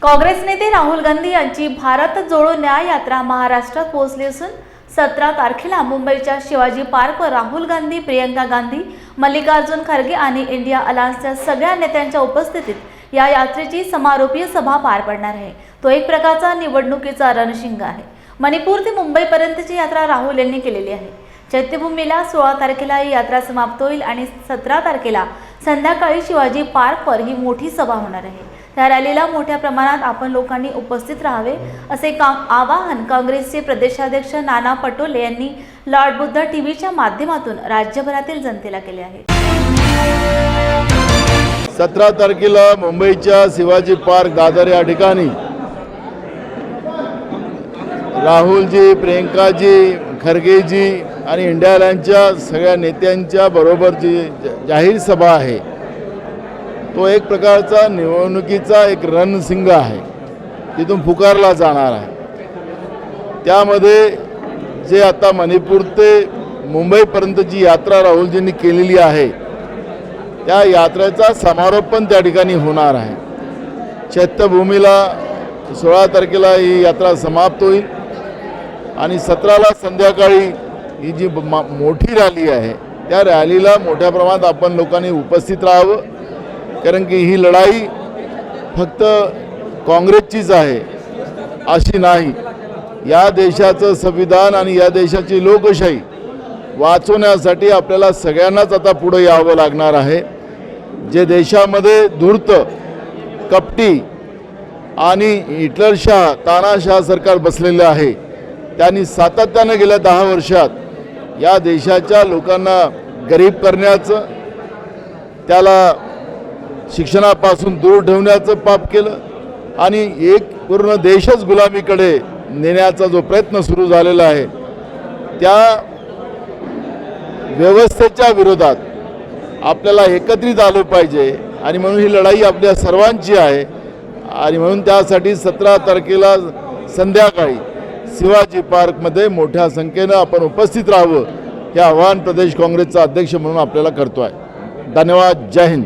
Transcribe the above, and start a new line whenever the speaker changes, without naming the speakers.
काँग्रेस नेते राहुल गांधी यांची भारत जोडो न्याय यात्रा महाराष्ट्रात पोहोचली असून 17 तारखेला मुंबईच्या शिवाजी पार्कवर राहुल गांधी, प्रियंका गांधी, मल्लिकार्जुन खरगे आणि इंडिया अलायन्सच्या सगळ्या नेत्यांच्या उपस्थितीत या यात्रेची समारोपीय सभा पार पडणार आहे। तो एक प्रकारचा निवडणुकीचा रणशिंग आहे। मणिपूर ते मुंबईपर्यंतची यात्रा राहुल यांनी केलेली आहे। चैत्यभूमीला 16 तारखेला ही यात्रा समाप्त होईल आणि 17 तारखेला संध्याकाळी शिवाजी पार्कवर ही मोठी सभा होणार आहे। त्या रॅलीला मोठ्या प्रमाणात आपण लोकांनी उपस्थित राहावे असे आवाहन काँग्रेसचे प्रदेशाध्यक्ष नाना पटोले यांनी लॉर्ड बुद्ध टीव्हीच्या माध्यमातून राज्यभरातील जनतेला केले आहे।
17 तारखेला मुंबईच्या शिवाजी पार्क दादर या ठिकाणी राहुलजी, प्रियंकाजी, खरगेजी आणि इंडिया अलायन्सच्या सगळ्या नेत्यांच्या बरोबर जी जाहीर सभा आहे तो एक प्रकारचा निवडणुकीचा एक रणशिंग आहे। तिथून पुकारला जाणार आहे। त्यामध्ये जे आता मणिपूर ते मुंबईपर्यंतची यात्रा राहुलजींनी केलेली आहे त्या यात्रेचा समारोप पण त्या ठिकाणी होणार आहे। चैत्यभूमीला 16 तारखेला ही यात्रा समाप्त होईल आणि 17ला संध्याकाळी ही जी मोठी रॅली आहे त्या रॅलीला मोठ्या प्रमाणात आपण लोकांनी उपस्थित राहावं, कारण की ही लढाई फक्त काँग्रेसचीच आहे अशी नाही। या देशाचं संविधान आणि या देशाची लोकशाही वाचवण्यासाठी आपल्याला सगळ्यांनाच आता पुढे यावं लागणार आहे। जे देशामध्ये धूर्त, कपटी आणि हिटलरशाह, तानाशाह सरकार बसलेलं आहे त्यांनी सातत्याने गेल्या 10 वर्षात या देशाच्या लोकांना गरीब करण्याचं, त्याला शिक्षणापासून दूर ठेवण्याचं पाप केलं आणि एक पूर्ण देशच गुलामीकडे नेण्याचा जो प्रयत्न सुरू झालेला आहे त्या व्यवस्थेच्या विरोधात आपल्याला एकत्रित आलं पाहिजे आणि म्हणून ही लढाई आपल्या सर्वांची आहे। आणि म्हणून त्यासाठी 17 तारखेला संध्याकाळी शिवाजी पार्कमध्ये मोठ्या संख्येनं आपण उपस्थित राहावं हे आवाहन प्रदेश काँग्रेसचा अध्यक्ष म्हणून आपल्याला करतो आहे। धन्यवाद। जय हिंद।